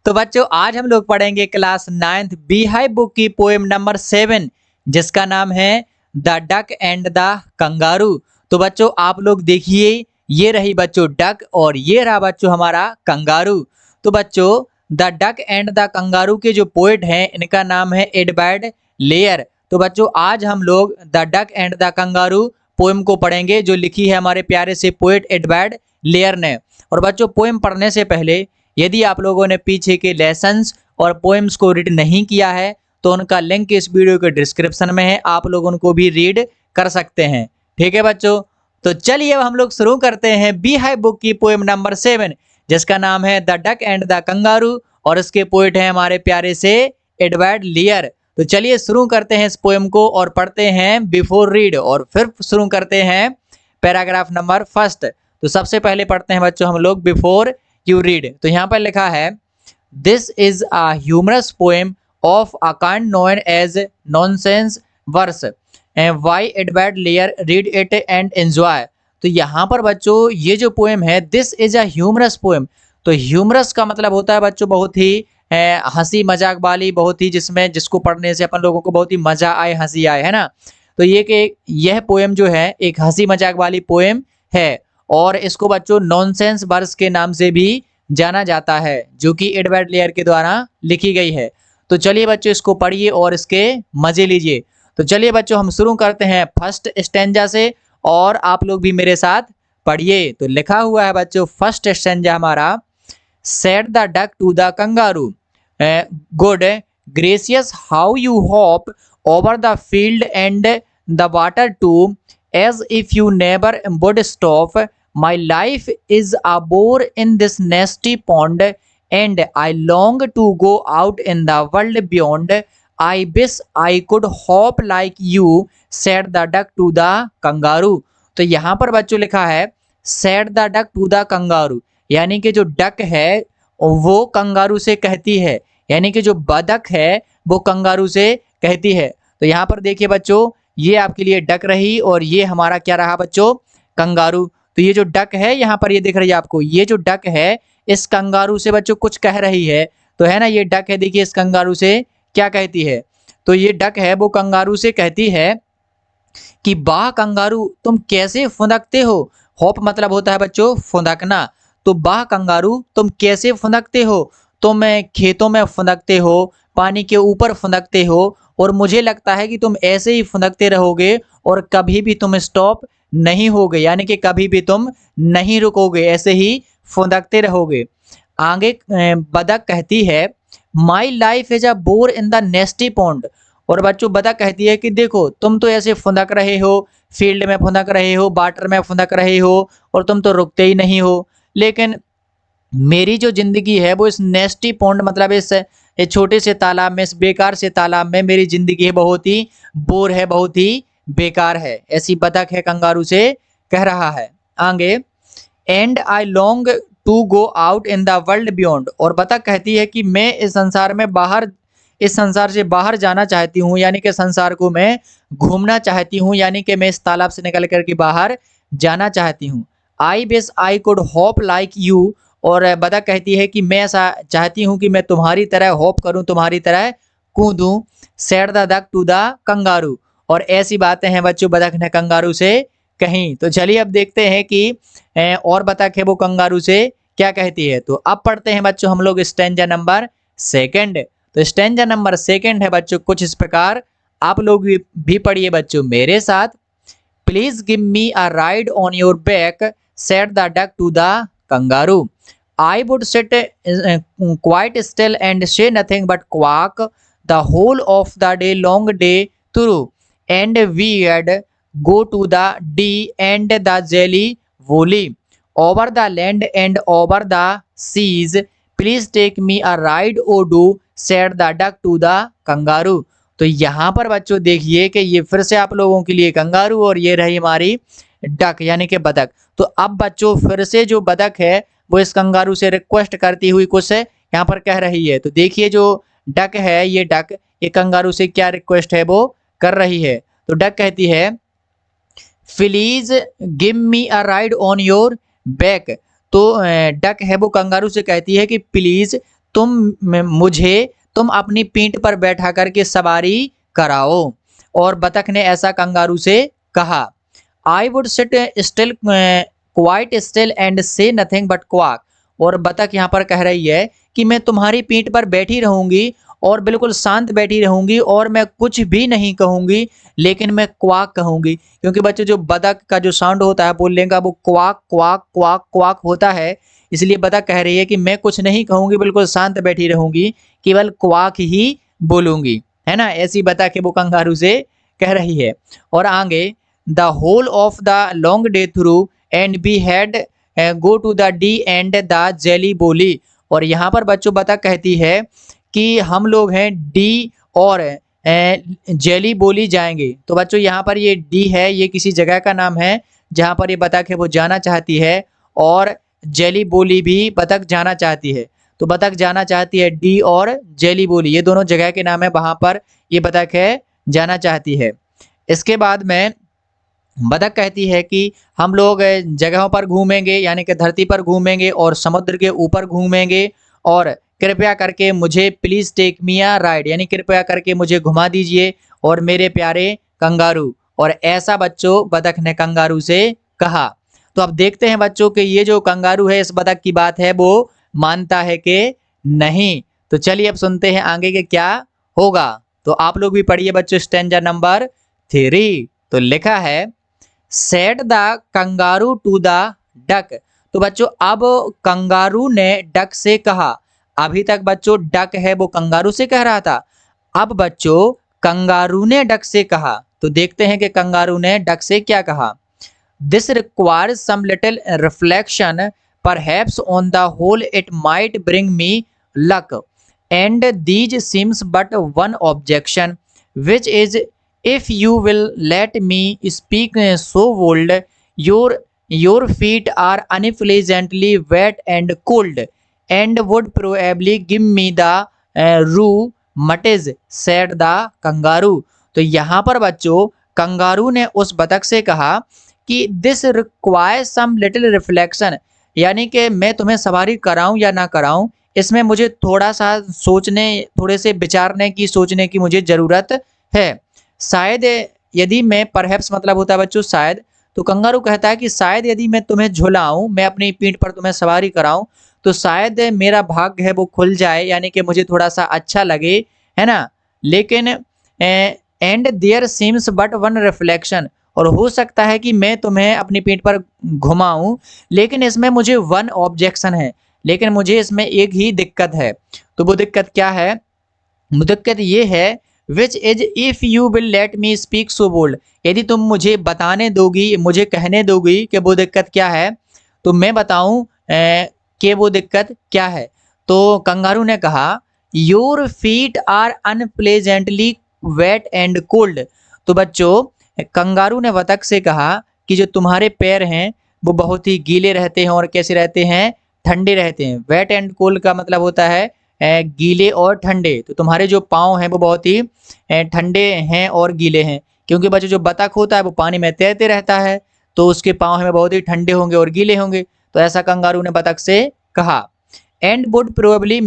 तो बच्चों आज हम लोग पढ़ेंगे class 9th beehive book की पोएम नंबर 7 जिसका नाम है the duck and the kangaroo. तो बच्चों आप लोग देखिए, ये रही बच्चों डक और ये रहा बच्चों हमारा कंगारू। तो बच्चों the duck and the kangaroo के जो पोएट हैं इनका नाम है एडवर्ड लेयर। तो बच्चों आज हम लोग the duck and the kangaroo poem को पढ़ेंगे जो लिखी है हमारे प्यारे से पोएट एडवर्ड लेयर ने। और बच्चों पोएम पढ़ने से पहले यदि आप लोगों ने पीछे के लेसन्स और पोएम्स को रीड नहीं किया है तो उनका लिंक इस वीडियो के डिस्क्रिप्शन में है, आप लोग उनको भी रीड कर सकते हैं। ठीक है बच्चों, तो चलिए अब हम लोग शुरू करते हैं बी हाई बुक की पोएम नंबर 7 जिसका नाम है the duck and the kangaroo और इसके पोएट हैं हमारे प्यारे से एडवर्ड लेयर। तो चलिए शुरू करते हैं इस पोएम को और पढ़ते हैं बिफोर रीड और फिर शुरू करते हैं पैराग्राफ नंबर फर्स्ट। तो सबसे पहले पढ़ते हैं बच्चों हम लोग बिफोर यू रीड। तो यहाँ पर लिखा है this is a humorous poem of a kind known as nonsense verse by Edward Lear read it and enjoy. तो यहाँ पर बच्चों ये जो पोएम है this is a humorous poem. तो ह्यूमरस का मतलब होता है बच्चों बहुत ही हंसी मजाक वाली, बहुत ही जिसको पढ़ने से अपन लोगों को बहुत ही मजा आए, हंसी आए, है ना। तो यह पोएम जो है एक हंसी मजाक वाली पोएम है और इसको बच्चों नॉनसेंस वर्स के नाम से भी जाना जाता है जो कि एडवर्ड लेयर के द्वारा लिखी गई है। तो चलिए बच्चों इसको पढ़िए और इसके मजे लीजिए। तो चलिए बच्चों हम शुरू करते हैं फर्स्ट स्टैंजा से और आप लोग भी मेरे साथ पढ़िए। तो लिखा हुआ है बच्चों फर्स्ट स्टैंजा हमारा, said the duck to the kangaroo good gracious how you hop over the field and the water too as if you never would stop. My life is a bore in this nasty pond and I long to go out in the world beyond. I wish I could hop like you, said the duck to the kangaroo. तो यहाँ पर बच्चों लिखा है said the duck to the kangaroo, यानी कि जो duck है वो कंगारू से कहती है, यानी कि जो बदक है वो कंगारू से कहती है। तो यहाँ पर देखिए बच्चों ये आपके लिए डक रही और ये हमारा क्या रहा बच्चों, कंगारू। तो ये जो डक है यहाँ पर ये दिख रही है आपको, ये जो डक है इस कंगारू से बच्चों कुछ कह रही है। तो है ना, ये डक है, देखिए इस कंगारू से क्या कहती है। तो ये डक है वो कंगारू से कहती है कि वाह कंगारू तुम कैसे फुदकते हो। हॉप मतलब होता है बच्चों फुदकना। तो वाह कंगारू तुम कैसे फुदकते हो, तुम खेतों में फुदकते हो, पानी के ऊपर फुदकते हो और मुझे लगता है कि तुम ऐसे ही फुदकते रहोगे और कभी भी तुम स्टॉप नहीं होगे, यानी कि कभी भी तुम नहीं रुकोगे, ऐसे ही फुदकते रहोगे। आगे बदक कहती है my life is a bore in the नेस्टी pond. और बच्चों बदक कहती है कि देखो तुम तो ऐसे फुदक रहे हो, फील्ड में फुदक रहे हो, वाटर में फुदक रहे हो और तुम तो रुकते ही नहीं हो, लेकिन मेरी जो जिंदगी है वो इस नेस्टी पॉन्ड मतलब इस छोटे से तालाब में, इस बेकार से तालाब में मेरी जिंदगी है बहुत ही बोर है, बहुत ही बेकार है, ऐसी बतख है कंगारू से कह रहा है। आगे and I long to go out in the world beyond. और बतख कहती है कि मैं इस संसार में बाहर, इस संसार से बाहर जाना चाहती हूँ, यानी कि संसार को मैं घूमना चाहती हूँ, यानी कि मैं इस तालाब से निकल करके बाहर जाना चाहती हूँ। I wish I could hop like you. और बतख कहती है कि मैं ऐसा चाहती हूँ कि मैं तुम्हारी तरह हॉप करूँ, तुम्हारी तरह कूदूं। Said the duck to the kangaroo. और ऐसी बातें हैं बच्चों बतख ने कंगारू से कहीं। तो चलिए अब देखते हैं कि और बतख है वो कंगारू से क्या कहती है। तो अब पढ़ते हैं बच्चों हम लोग स्टैंजा नंबर 2। तो स्टैंजा नंबर 2 है बच्चों कुछ इस प्रकार, आप लोग भी पढ़िए बच्चों मेरे साथ। Please give me a ride on your back, said the duck to the kangaroo. I would sit quite still and say nothing but quack the whole of the day long day through, and we'd go to the D and the jelly woolly over the land and over the seas. Please take me a ride or do, said the duck to the kangaroo. तो यहाँ पर बच्चों देखिए कि ये फिर से आप लोगों के लिए कंगारू और ये रही हमारी डक यानी कि बतख। तो अब बच्चों फिर से जो बतख है वो इस कंगारू से रिक्वेस्ट करती हुई कुछ यहाँ पर कह रही है। तो देखिए जो डक है ये डक ये कंगारू से क्या रिक्वेस्ट है वो कर रही है। तो डक कहती है please give me a ride on your back. तो डक है वो कंगारू से कहती है कि प्लीज तुम अपनी पीठ पर बैठा करके सवारी कराओ। और बतख ने ऐसा कंगारू से कहा। I would sit still quite still and से नथिंग बट क्वाक। और बतख यहाँ पर कह रही है कि मैं तुम्हारी पीठ पर बैठी रहूंगी और बिल्कुल शांत बैठी रहूंगी और मैं कुछ भी नहीं कहूंगी, लेकिन मैं क्वाक कहूंगी। क्योंकि बच्चों जो बतख का जो साउंड होता है बोलने का वो क्वाक क्वाक क्वाक क्वाक होता है, इसलिए बतख कह रही है कि मैं कुछ नहीं कहूंगी, बिल्कुल शांत बैठी रहूंगी, केवल क्वाक ही बोलूंगी, है ना। ऐसी बतख है वो कंगारू से कह रही है। और आगे, the whole of the long day through and be had go to the Dee and the Jelly Bo Lee. और यहाँ पर बच्चों बतख कहती है कि हम लोग हैं डी और जेली बोली जाएंगे। तो बच्चों यहाँ पर ये डी है, ये किसी जगह का नाम है जहाँ पर ये बतख है वो जाना चाहती है, और जेली बोली भी बतख जाना चाहती है। तो बतख जाना चाहती है डी और जेली बोली, ये दोनों जगह के नाम है, वहां पर ये बतख है जाना चाहती है। इसके बाद में बतख कहती है कि हम लोग जगहों पर घूमेंगे, यानी कि धरती पर घूमेंगे और समुद्र के ऊपर घूमेंगे, और कृपया करके मुझे please take me a ride, यानी कृपया करके मुझे घुमा दीजिए और मेरे प्यारे कंगारू। और ऐसा बच्चों बतख ने कंगारू से कहा। तो अब देखते हैं बच्चों कि ये जो कंगारू है इस बतख की बात है वो मानता है कि नहीं। तो चलिए अब सुनते हैं आगे के क्या होगा। तो आप लोग भी पढ़िए बच्चों स्टैंजा नंबर 3। तो लिखा है, said the kangaroo to the duck. तो बच्चों अब कंगारू ने डक से कहा। अभी तक बच्चों डक है वो कंगारू से कह रहा था, अब बच्चों कंगारू ने डक से कहा। तो देखते हैं कि कंगारू ने डक से क्या कहा। This requires some little reflection, perhaps on the whole it might bring me luck, and these seems but one objection, which is if you will let me speak so bold, your feet are unpleasantly wet and cold, and would probably give me the rheumatiz, said the kangaroo। तो यहाँ पर बच्चों kangaroo ने उस बतख से कहा कि this requires some little reflection, यानी कि मैं तुम्हें सवारी कराऊं या ना कराऊं, इसमें मुझे थोड़ा सा सोचने, थोड़े से विचारने की, सोचने की मुझे जरूरत है। शायद यदि मैं, परहैप्स मतलब होता है बच्चों शायद, तो कंगारू कहता है कि शायद यदि मैं तुम्हें झुलाऊं, मैं अपनी पीठ पर तुम्हें सवारी कराऊं, तो शायद मेरा भाग्य है वो खुल जाए, यानी कि मुझे थोड़ा सा अच्छा लगे, है ना। लेकिन and there seems but one reflection, और हो सकता है कि मैं तुम्हें अपनी पीठ पर घुमाऊं, लेकिन इसमें मुझे वन ऑब्जेक्शन है, लेकिन मुझे इसमें एक ही दिक्कत है। तो वो दिक्कत क्या है? वो दिक्कत ये है, which is if you will let me speak so bold, यदि तुम मुझे बताने दोगी, मुझे कहने दोगी कि वो दिक्कत क्या है, तो मैं बताऊं कि वो दिक्कत क्या है। तो कंगारू ने कहा, your feet are unpleasantly wet and cold. तो बच्चों कंगारू ने बतख से कहा कि जो तुम्हारे पैर हैं वो बहुत ही गीले रहते हैं, और कैसे रहते हैं? ठंडे रहते हैं। वेट एंड कोल्ड का मतलब होता है गीले और ठंडे। तो तुम्हारे जो पाँव हैं वो बहुत ही ठंडे हैं और गीले हैं, क्योंकि बच्चों जो बतख होता है वो पानी में तैरते रहता है, तो उसके पाँव हमें बहुत ही ठंडे होंगे और गीले होंगे। तो ऐसा कंगारू ने बतख से कहा। And would probably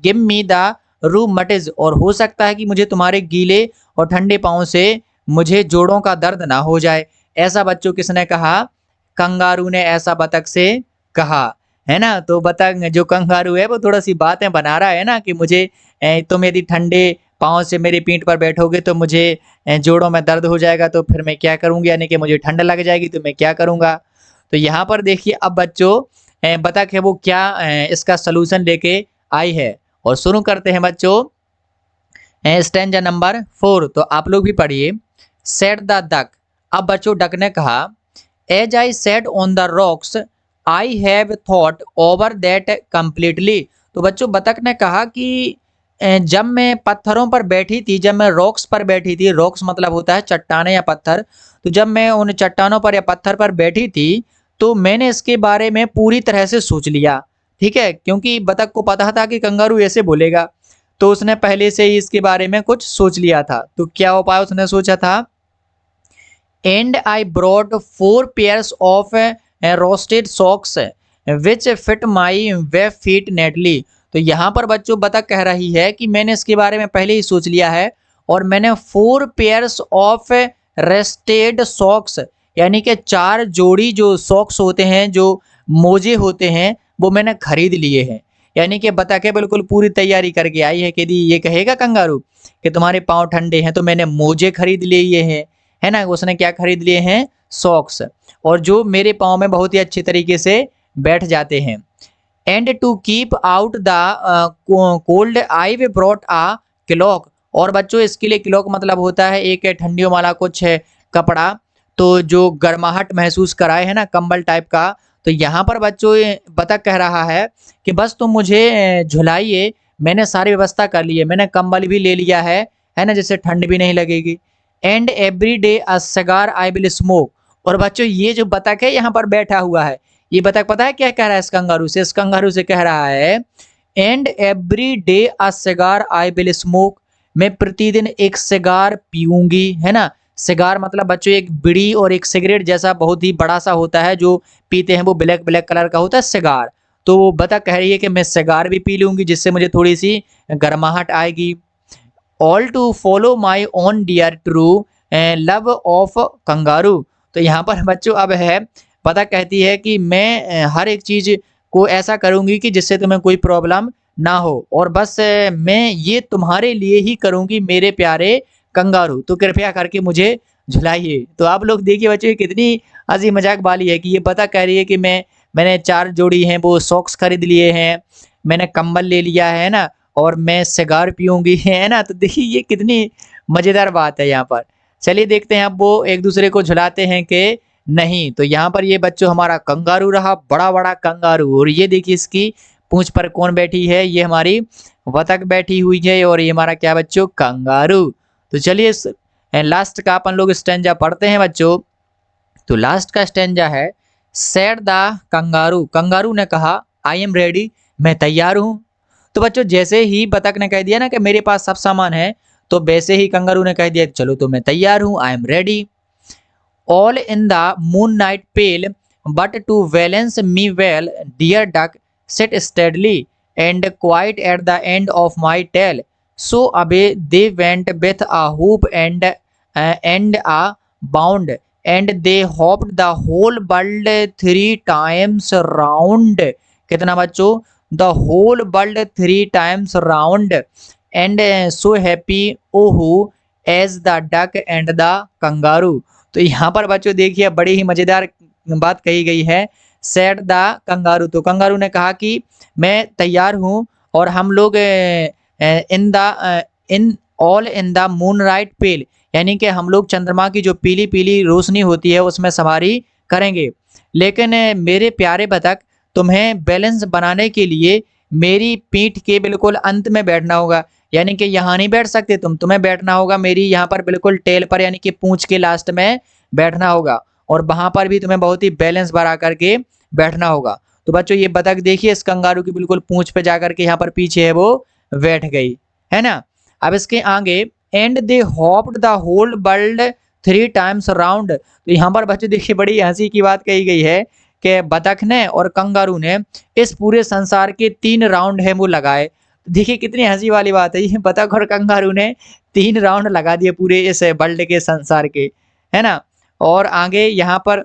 give me the rheumatiz, और हो सकता है कि मुझे तुम्हारे गीले और ठंडे पाँव से मुझे जोड़ों का दर्द ना हो जाए। ऐसा बच्चों किसने कहा? कंगारू ने ऐसा बतख से कहा, है ना। तो बतख जो कंगारू है वो थोड़ा सी बातें बना रहा है ना कि मुझे तुम यदि ठंडे पाँव से मेरी पीठ पर बैठोगे तो मुझे जोड़ों में दर्द हो जाएगा, तो फिर मैं क्या करूँगी, यानी कि मुझे ठंड लग जाएगी तो मैं क्या करूँगा। तो यहाँ पर देखिए अब बच्चों बतख है वो क्या इसका सलूशन लेके आई है। और शुरू करते हैं बच्चों स्टैंजा नंबर 4। तो आप लोग भी पढ़िए। Said the duck. अब बच्चों डक ने कहा, as I said on the rocks I have thought over that completely. तो बच्चों बतख ने कहा कि जब मैं पत्थरों पर बैठी थी, जब मैं रॉक्स पर बैठी थी, रॉक्स मतलब होता है चट्टाने या पत्थर, तो जब मैं उन चट्टानों पर या पत्थर पर बैठी थी तो मैंने इसके बारे में पूरी तरह से सोच लिया। ठीक है, क्योंकि बतख को पता था कि कंगारू ऐसे बोलेगा, तो उसने पहले से ही इसके बारे में कुछ सोच लिया था। तो क्या उपाय उसने सोचा था? And I brought 4 pairs of roasted socks which fit my web feet neatly. तो यहाँ पर बच्चों बतख कह रही है कि मैंने इसके बारे में पहले ही सोच लिया है और मैंने 4 पेयर्स ऑफ रेस्टेड सॉक्स, यानी कि 4 जोड़ी जो सॉक्स होते हैं, जो मोजे होते हैं, वो मैंने खरीद लिए हैं। यानी कि बतखें बिल्कुल पूरी तैयारी करके आई है कि यदि ये कहेगा कंगारू कि तुम्हारे पाँव ठंडे हैं तो मैंने मोजे खरीद लिए हैं, है ना। उसने क्या खरीद लिए हैं? सॉक्स, और जो मेरे पाँव में बहुत ही अच्छे तरीके से बैठ जाते हैं। And to keep out the cold I've brought a cloak. और बच्चों इसके लिए क्लॉक मतलब होता है एक ठंडियों वाला कुछ कपड़ा, तो जो गर्माहट महसूस कराए, है ना, कंबल टाइप का। तो यहाँ पर बच्चों बतख कह रहा है कि बस तुम मुझे झुलाइए, मैंने सारी व्यवस्था कर ली है, मैंने कंबल भी ले लिया है ना, जिससे ठंड भी नहीं लगेगी। And every day a cigar I will smoke. और बच्चों ये जो बतख है यहाँ पर बैठा हुआ है, ये बतख पता है क्या कह रहा है इस कंगारू से? इस कंगारू से कह रहा है and every day a cigar I will smoke. मैं प्रतिदिन एक सिगार पीऊंगी, है ना। सिगार मतलब बच्चों एक बीड़ी और एक सिगरेट जैसा बहुत ही बड़ा सा होता है, जो पीते हैं वो ब्लैक ब्लैक कलर का होता है सिगार। तो वो बतख कह रही है कि मैं सिगार भी पी लूंगी, जिससे मुझे थोड़ी सी गर्माहट आएगी। All to follow my own dear true love of kangaroo. तो यहाँ पर बच्चों अब है, बतख कहती है कि मैं हर एक चीज को ऐसा करूंगी कि जिससे तुम्हें कोई प्रॉब्लम ना हो, और बस मैं ये तुम्हारे लिए ही करूंगी मेरे प्यारे कंगारू, तो कृपया करके मुझे झुलाइए। तो आप लोग देखिए बच्चों ये कितनी हंसी मजाक वाली है कि ये बतख कह रही है कि मैंने 4 जोड़ी हैं वो सॉक्स खरीद लिए हैं, मैंने कंबल ले लिया है ना, और मैं सिगार पीऊंगी, है ना। तो देखिए ये कितनी मजेदार बात है यहाँ पर। चलिए देखते हैं अब वो एक दूसरे को झुलाते हैं कि नहीं। तो यहाँ पर ये बच्चों हमारा कंगारू रहा, बड़ा बड़ा कंगारू, और ये देखिए इसकी पूंछ पर कौन बैठी है? ये हमारी बतख बैठी हुई है, और ये हमारा क्या बच्चों? कंगारू। तो चलिए लास्ट का अपन लोग स्टेंजा पढ़ते हैं बच्चों। तो लास्ट का स्टेंजा है सेड द कंगारू। कंगारू ने कहा आई एम रेडी, मैं तैयार हूँ। तो बच्चों जैसे ही बतख ने कह दिया ना कि मेरे पास सब सामान है, तो वैसे ही कंगारू ने कह दिया चलो तो मैं तैयार हूँ, I am ready. All in the moon night pale but to balance me well dear duck sit steadily and quiet at the end of my tail. So away they went with a whoop and a bound, and they hopped the whole world 3 times round. कितना बच्चों? The whole world 3 times round, and so happy oh as the duck and the kangaroo. तो यहाँ पर बच्चों देखिए बड़ी ही मजेदार बात कही गई है। सेड द कंगारू, तो कंगारू ने कहा कि मैं तैयार हूँ, और हम लोग in all in the moon right pale, यानी कि हम लोग चंद्रमा की जो पीली पीली रोशनी होती है उसमें सवारी करेंगे। लेकिन मेरे प्यारे बतख, तुम्हें बैलेंस बनाने के लिए मेरी पीठ के बिल्कुल अंत में बैठना होगा, यानी कि यहाँ नहीं बैठ सकते तुम्हें बैठना होगा मेरी यहाँ पर बिल्कुल टेल पर, यानी कि पूंछ के लास्ट में बैठना होगा, और वहां पर भी तुम्हें बहुत ही बैलेंस बना करके बैठना होगा। तो बच्चों ये बतख देखिए इस कंगारू की बिल्कुल पूंछ पे जाकर के यहाँ पर पीछे है वो बैठ गई, है ना। अब इसके आगे and they hopped the whole world 3 times round. तो यहाँ पर बच्चों देखिए बड़ी हंसी की बात कही गई है कि बतख ने और कंगारू ने इस पूरे संसार के 3 राउंड है वो लगाए। देखिए कितनी हंसी वाली बात है, ये बतख और कंगारू ने 3 राउंड लगा दिए पूरे इस वर्ल्ड के संसार के, है ना। और आगे यहाँ पर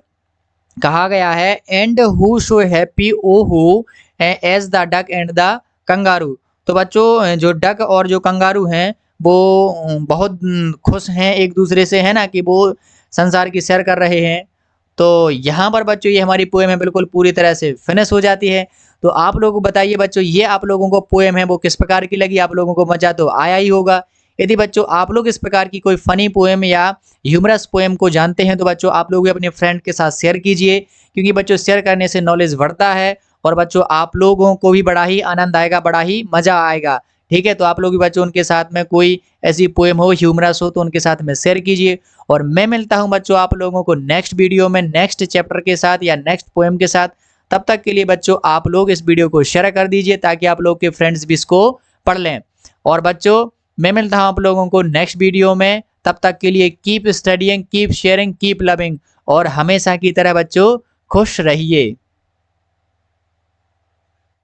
कहा गया है and who so happy O who as the duck and the kangaroo. तो बच्चों जो डक और जो कंगारू हैं वो बहुत खुश हैं एक दूसरे से, है ना, कि वो संसार की सैर कर रहे हैं। तो यहाँ पर बच्चों ये हमारी पोएम है बिल्कुल पूरी तरह से फिनिश हो जाती है। तो आप लोगों को बताइए बच्चों ये आप लोगों को पोएम है वो किस प्रकार की लगी? आप लोगों को मजा तो आया ही होगा। यदि बच्चों आप लोग इस प्रकार की कोई फनी पोएम या ह्यूमरस पोएम को जानते हैं तो बच्चों आप लोग अपने फ्रेंड के साथ शेयर कीजिए, क्योंकि बच्चों शेयर करने से नॉलेज बढ़ता है, और बच्चों आप लोगों को भी बड़ा ही आनंद आएगा, बड़ा ही मजा आएगा। ठीक है, तो आप लोग भी बच्चों उनके साथ में कोई ऐसी पोएम हो ह्यूमरस हो तो उनके साथ में शेयर कीजिए। और मैं मिलता हूं बच्चों आप लोगों को नेक्स्ट वीडियो में नेक्स्ट चैप्टर के साथ या नेक्स्ट पोएम के साथ। तब तक के लिए बच्चों आप लोग इस वीडियो को शेयर कर दीजिए ताकि आप लोग के फ्रेंड्स भी इसको पढ़ लें। और बच्चों मैं मिलता हूं आप लोगों को नेक्स्ट वीडियो में, तब तक के लिए keep studying, keep sharing, keep loving, और हमेशा की तरह बच्चों खुश रहिए।